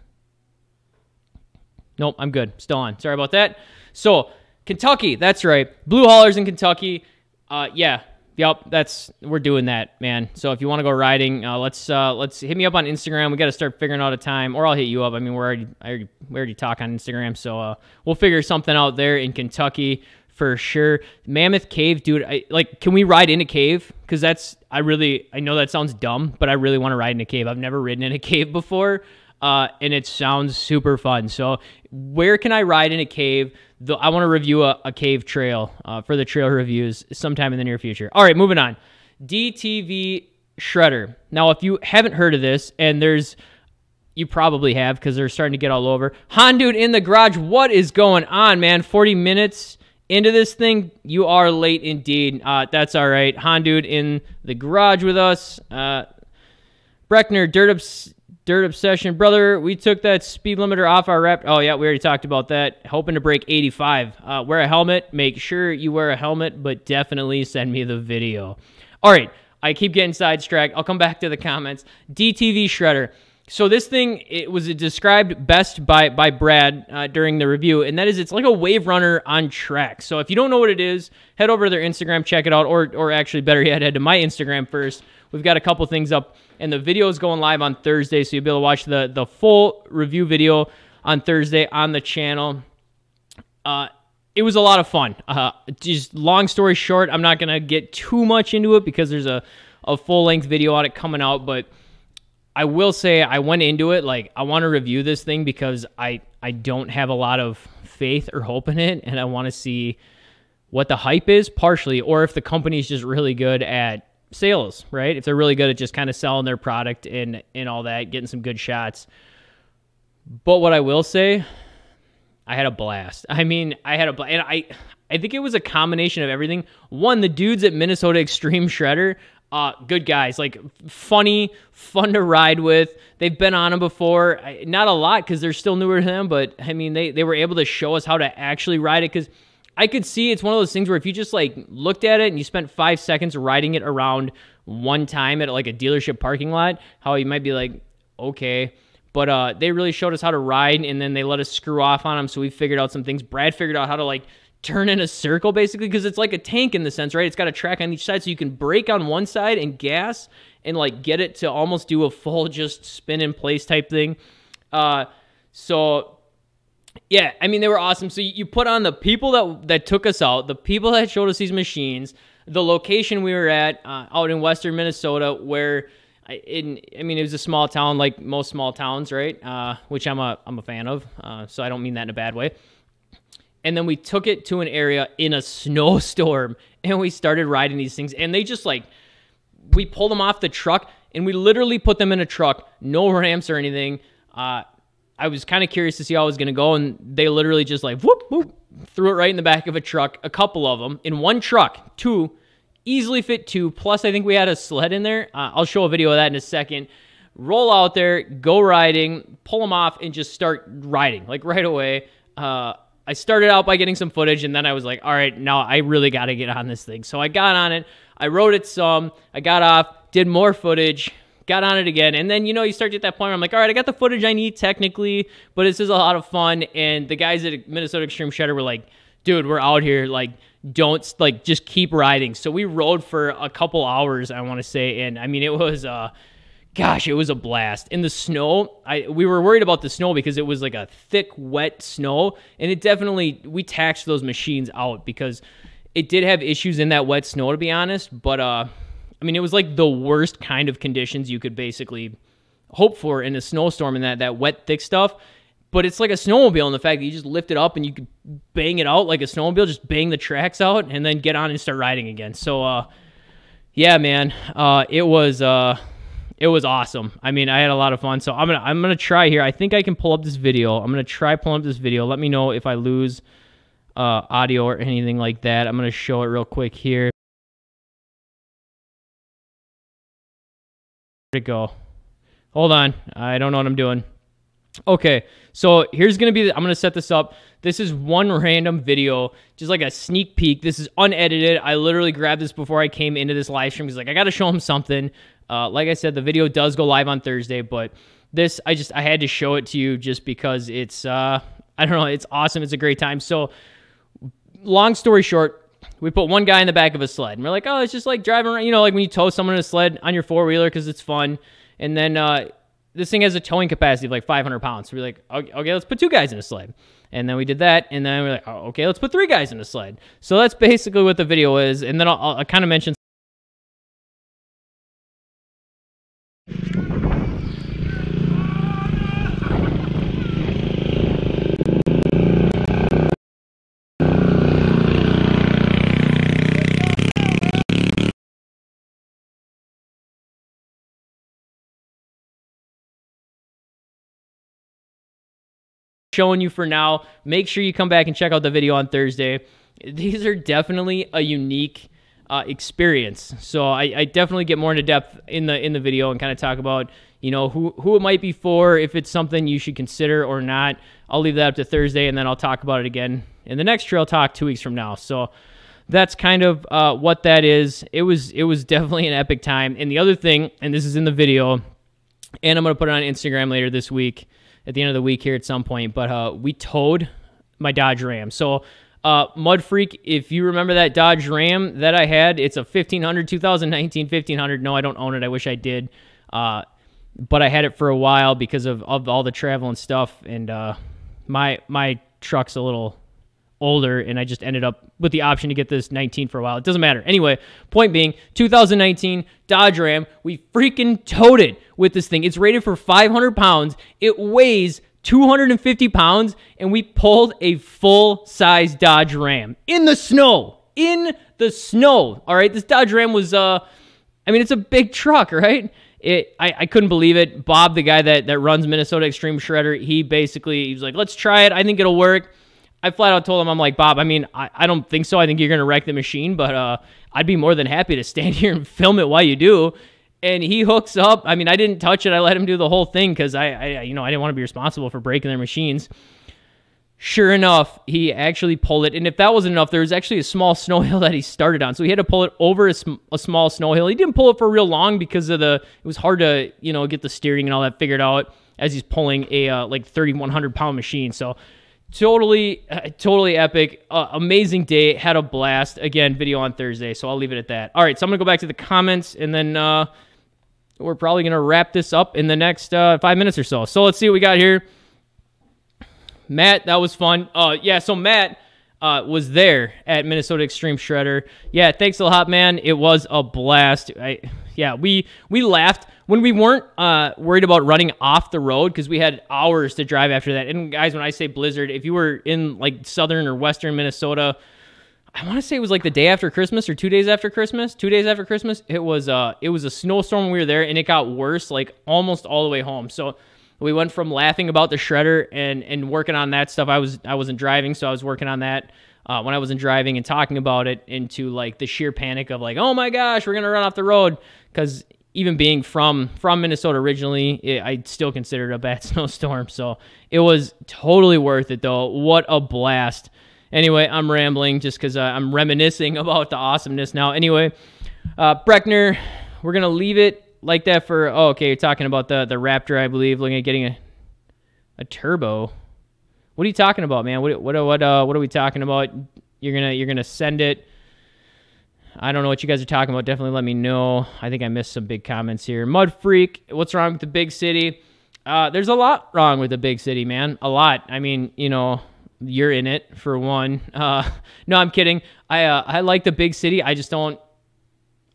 S1: Nope, I'm good. Still on. Sorry about that. So Kentucky, that's right. Blue Hollers in Kentucky. Yeah, Yep, we're doing that, man. So if you want to go riding, let's hit me up on Instagram. We got to start figuring out a time, or I'll hit you up. I mean, we already talk on Instagram, so we'll figure something out there in Kentucky for sure. Mammoth Cave, dude. Can we ride in a cave? Because I know that sounds dumb, but I really want to ride in a cave. I've never ridden in a cave before, and it sounds super fun. So where can I ride in a cave? I want to review a cave trail for the trail reviews sometime in the near future. All right, moving on. DTV Shredder. Now, if you haven't heard of this, and you probably have because they're starting to get all over. Hondude in the garage. What is going on, man? 40 minutes into this thing, you are late indeed. That's all right. Hondude in the garage with us. Breckner, Dirt Obsession. Brother, we took that speed limiter off our rep. Oh, yeah, we already talked about that. Hoping to break 85. Wear a helmet. Make sure you wear a helmet, but definitely send me the video. All right, I keep getting sidetracked. I'll come back to the comments. DTV Shredder. So this thing, it was described best by Brad during the review, and that is it's like a wave runner on track. So if you don't know what it is, head over to their Instagram, check it out, or actually better yet, head to my Instagram first. We've got a couple things up, and the video is going live on Thursday, so you'll be able to watch the full review video on Thursday on the channel. It was a lot of fun. Just long story short, I'm not going to get too much into it because there's a full-length video on it coming out, but I will say I went into it like I want to review this thing because I don't have a lot of faith or hope in it, and I want to see what the hype is partially, or if the company's just really good at sales, right? If they're really good at just kind of selling their product and all that, getting some good shots. But what I will say, I had a blast. I mean, I had a blast. And I think it was a combination of everything. One, the dudes at Minnesota Extreme Shredder, good guys, like funny, fun to ride with. They've been on them before. Not a lot because they're still newer to them, but I mean, they were able to show us how to actually ride it because I could see it's one of those things where if you just like looked at it and you spent 5 seconds riding it around one time at like a dealership parking lot, how you might be like, okay. But they really showed us how to ride, and then they let us screw off on them, so we figured out some things. Brad figured out how to like turn in a circle basically because it's like a tank in the sense, right? It's got a track on each side, so you can brake on one side and gas and like get it to almost do a full just spin in place type thing. So yeah, I mean, they were awesome. So you put on the people that took us out, the people that showed us these machines, the location we were at out in western Minnesota where it was a small town like most small towns, right? Which I'm a fan of, so I don't mean that in a bad way. And then we took it to an area in a snowstorm, and we started riding these things, and they just like, we pulled them off the truck, and we literally put them in a truck, no ramps or anything. I was kind of curious to see how it was going to go, and they literally just like, whoop, whoop, threw it right in the back of a truck, a couple of them, in one truck, easily fit 2, plus I think we had a sled in there. I'll show a video of that in a second. Roll out there, go riding, pull them off, and just start riding, like right away. I started out by getting some footage, and then I was like, all right, now I really got to get on this thing. So I got on it. I rode it some. I got off, did more footage, got on it again. And then, you start to get that point where I'm like, all right, I got the footage I need technically, but this is a lot of fun. And the guys at Minnesota Extreme Shredder were like, dude, we're out here. Like, don't, like, just keep riding. So we rode for a couple hours, I want to say. And, I mean, it was... Gosh, it was a blast. In the snow, we were worried about the snow because it was like a thick, wet snow, and it definitely, we taxed those machines out because it did have issues in that wet snow, to be honest, but, I mean, it was like the worst kind of conditions you could basically hope for in a snowstorm and that wet, thick stuff, but it's like a snowmobile in the fact that you just lift it up and you could bang it out like a snowmobile, just bang the tracks out, and then get on and start riding again. So, yeah, man, it was awesome. I mean, I had a lot of fun. So I'm gonna try here. I think I can pull up this video. I'm gonna try pulling up this video. Let me know if I lose audio or anything like that. I'm gonna show it real quick here. Where'd it go? Hold on. I don't know what I'm doing. Okay, so here's gonna be. I'm gonna set this up. This is one random video, just like a sneak peek. This is unedited. I literally grabbed this before I came into this live stream. He's like, I gotta show him something. Like I said, the video does go live on Thursday, but this, I had to show it to you just because it's, I don't know, it's awesome. It's a great time. So long story short, we put one guy in the back of a sled. And we're like, oh, it's just like driving around, you know, like when you tow someone in a sled on your four-wheeler because it's fun. And then this thing has a towing capacity of like 500 pounds. So we're like, okay, let's put 2 guys in a sled. And then we did that. And then we're like, oh, okay, let's put 3 guys in a sled. So that's basically what the video is. And then I'll kind of mention showing you for now. Make sure you come back and check out the video on Thursday. These are definitely a unique experience. So I definitely get more into depth in the video and kind of talk about, you know, who it might be for, if it's something you should consider or not. I'll leave that up to Thursday, and then I'll talk about it again in the next Trail Talk 2 weeks from now. So that's kind of what that is. It was definitely an epic time. And the other thing, and this is in the video, and I'm going to put it on Instagram later this week, at the end of the week here at some point, but we towed my Dodge Ram. So Mud Freak, if you remember that Dodge Ram that I had, it's a 2019 1500. No, I don't own it. I wish I did. But I had it for a while because of all the travel and stuff. And my truck's a little older, and I just ended up with the option to get this 19 for a while. It doesn't matter. Anyway, point being, 2019 Dodge Ram, we freaking towed it with this thing. It's rated for 500 pounds. It weighs 250 pounds, and we pulled a full-size Dodge Ram in the snow. In the snow. All right, this Dodge Ram was, I mean, it's a big truck, right? I couldn't believe it. Bob, the guy that runs Minnesota Extreme Shredder, he was like, let's try it. I think it'll work. I flat out told him, I'm like, Bob, I mean, I don't think so. I think you're going to wreck the machine, but I'd be more than happy to stand here and film it while you do. And he hooks up. I mean, I didn't touch it. I let him do the whole thing because I didn't want to be responsible for breaking their machines. Sure enough, he actually pulled it. And if that wasn't enough, there was actually a small snow hill that he started on. So he had to pull it over a small snow hill. He didn't pull it for real long because it was hard to, get the steering and all that figured out as he's pulling a like 3,100 pound machine. So totally epic. Amazing day. Had a blast. Again, video on Thursday, so I'll leave it at that. All right, so I'm going to go back to the comments, and then we're probably going to wrap this up in the next 5 minutes or so. So let's see what we got here. Matt, that was fun. Yeah, so Matt was there at Minnesota Extreme Shredder. Yeah, thanks a lot, man. It was a blast. We laughed when we weren't worried about running off the road because we had hours to drive after that. And guys, when I say blizzard, if you were in like southern or western Minnesota, I want to say it was like the day after Christmas or 2 days after Christmas. 2 days after Christmas, it was a snowstorm when we were there, and it got worse like almost all the way home. So we went from laughing about the shredder and working on that stuff. I wasn't driving, so I was working on that when I wasn't driving and talking about it, into like the sheer panic of like, oh my gosh, we're gonna run off the road. Because even being from Minnesota originally, I still consider it a bad snowstorm. So it was totally worth it, though. What a blast. Anyway, I'm rambling just because I'm reminiscing about the awesomeness now. Anyway, Breckner, we're going to leave it like that for... Oh, okay, you're talking about the Raptor, I believe, looking at getting a turbo. What are you talking about, man? What are we talking about? You're gonna send it... I don't know what you guys are talking about. Definitely let me know. I think I missed some big comments here. Mud Freak, what's wrong with the big city? There's a lot wrong with the big city, man. A lot. I mean, you're in it, for one. No, I'm kidding. I like the big city. I don't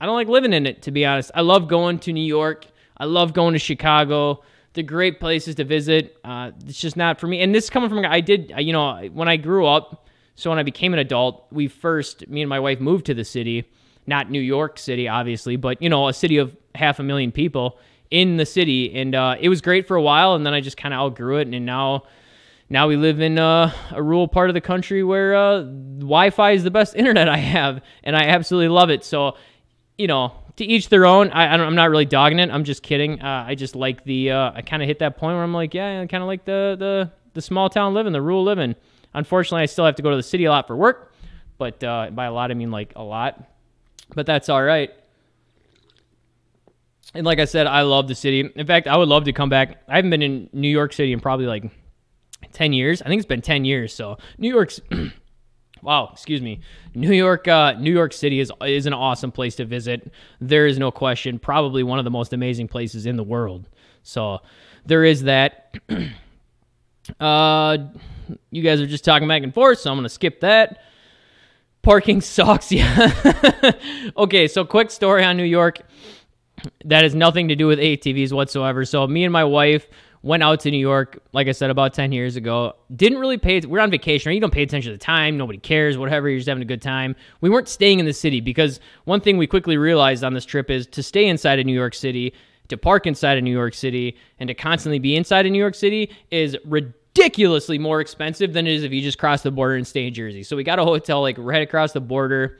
S1: like living in it, to be honest. I love going to New York. I love going to Chicago. They're great places to visit. It's just not for me. And this is coming from a guy, when I grew up, so when I became an adult, me and my wife moved to the city, not New York City, obviously, but, a city of 500,000 people in the city. And it was great for a while, and then I just kind of outgrew it. And now we live in a rural part of the country where Wi-Fi is the best internet I have, and I absolutely love it. So, to each their own. I'm not really dogging it. I'm just kidding. I just like I kind of hit that point where I'm like, yeah, I kind of like the small town living, the rural living. Unfortunately, I still have to go to the city a lot for work, but by a lot, I mean like a lot. But that's all right. And like I said, I love the city. In fact, I would love to come back. I haven't been in New York City in probably like 10 years. I think it's been 10 years. So New York's Wow, excuse me. New York City is an awesome place to visit. There is no question. Probably one of the most amazing places in the world. So there is that. You guys are just talking back and forth, so I'm gonna skip that. Parking sucks. Yeah. Okay, so quick story on New York. That has nothing to do with ATVs whatsoever. So me and my wife went out to New York, like I said, about 10 years ago. Didn't really we're on vacation, right? You don't pay attention to the time. Nobody cares, whatever. You're just having a good time. We weren't staying in the city because one thing we quickly realized on this trip is to stay inside of New York City, to park inside of New York City, and to constantly be inside of New York City is ridiculously more expensive than it is if you just cross the border and stay in Jersey. So we got a hotel like right across the border,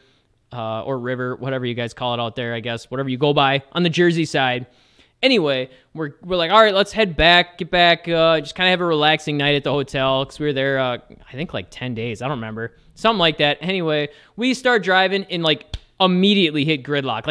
S1: or river, whatever you guys call it out there, I guess, whatever you go by on the Jersey side. Anyway, we're like, all right, let's head back, get back, just kind of have a relaxing night at the hotel because we were there, I think like 10 days. I don't remember. Something like that. Anyway, we start driving and like immediately hit gridlock.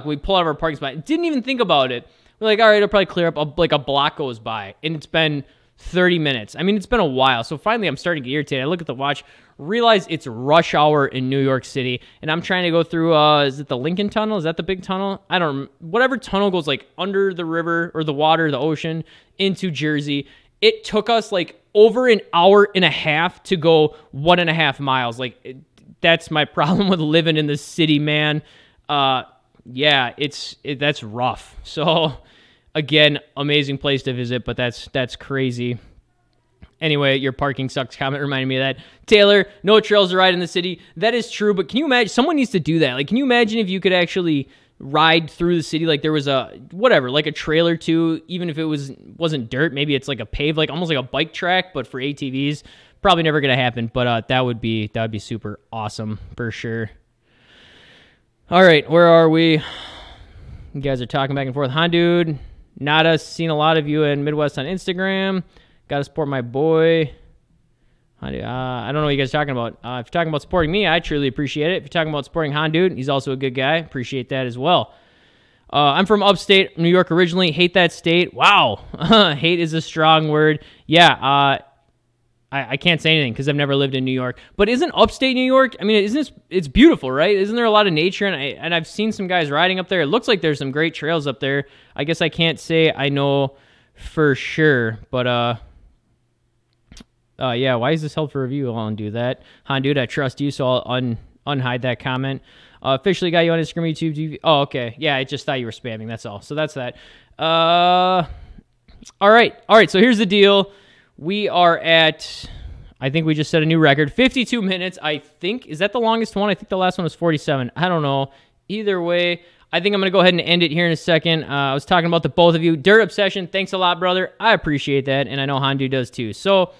S1: We pull out of our parking spot. Didn't even think about it. We're like, all right, it'll probably clear up. Like a block goes by and it's been 30 minutes. I mean, it's been a while. So finally I'm starting to get irritated. I look at the watch, realize it's rush hour in New York City, and I'm trying to go through, is it the Lincoln Tunnel? Is that the big tunnel? I don't, whatever tunnel goes like under the river or the water, the ocean into Jersey. It took us like over an hour and a half to go 1.5 miles. Like that's my problem with living in the city, man. Yeah, that's rough. So again, amazing place to visit, but that's crazy. Anyway, your parking sucks comment reminded me of that. Taylor, no trails to ride in the city. That is true, but can you imagine? Someone needs to do that. Like, can you imagine if you could actually ride through the city? Like there was like a trail or two, even if it wasn't dirt, maybe it's like a paved, like almost like a bike track, but for ATVs. Probably never going to happen, but that would be super awesome for sure. All right, where are we? You guys are talking back and forth. Han dude, Nada, seen a lot of you in Midwest on Instagram. Got to support my boy. I don't know what you guys are talking about. If you're talking about supporting me, I truly appreciate it. If you're talking about supporting Han dude, he's also a good guy. Appreciate that as well. I'm from upstate New York originally. Hate that state. Wow. Hate is a strong word. Yeah, I can't say anything because I've never lived in New York. But isn't upstate New York, I mean, it's beautiful, right? Isn't there a lot of nature? And I've seen some guys riding up there. It looks like there's some great trails up there. I guess I can't say I know for sure. But, yeah, why is this held for review? I'll undo that. Han, dude, I trust you, so I'll unhide that comment. Officially got you on Instagram, YouTube, TV. Oh, okay. Yeah, I just thought you were spamming. That's all. So that's that. All right. So here's the deal. We are at, I think we just set a new record, 52 minutes, I think. Is that the longest one? I think the last one was 47. I don't know. Either way, I think I'm going to go ahead and end it here in a second. I was talking about the both of you. Dirt Obsession, thanks a lot, brother. I appreciate that, and I know Handu does too. So,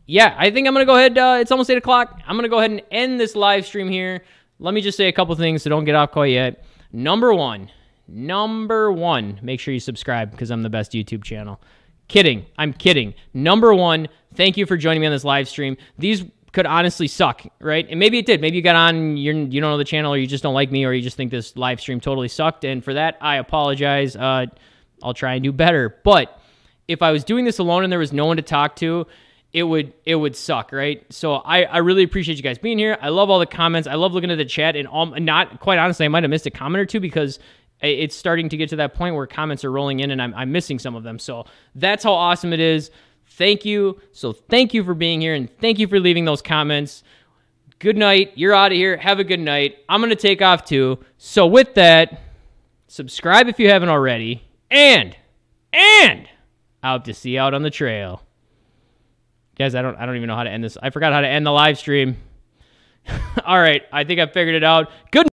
S1: yeah, I think I'm going to go ahead. It's almost 8 o'clock. I'm going to go ahead and end this live stream here. Let me just say a couple things, so don't get off quite yet. Number one, make sure you subscribe because I'm the best YouTube channel. Kidding. I'm kidding. Number one, thank you for joining me on this live stream. These could honestly suck, right? And maybe it did. Maybe you got on, you don't know the channel, or you just don't like me, or you just think this live stream totally sucked. And for that, I apologize. I'll try and do better. But if I was doing this alone and there was no one to talk to, it would suck, right? So I really appreciate you guys being here. I love all the comments. I love looking at the chat. And not quite honestly, I might have missed a comment or two because it's starting to get to that point where comments are rolling in and I'm missing some of them. So that's how awesome it is. Thank you. So thank you for being here and thank you for leaving those comments. Good night. You're out of here. Have a good night. I'm going to take off too. So with that, subscribe if you haven't already. And I hope to see you out on the trail. Guys, I don't even know how to end this. I forgot how to end the live stream. All right. I think I figured it out. Good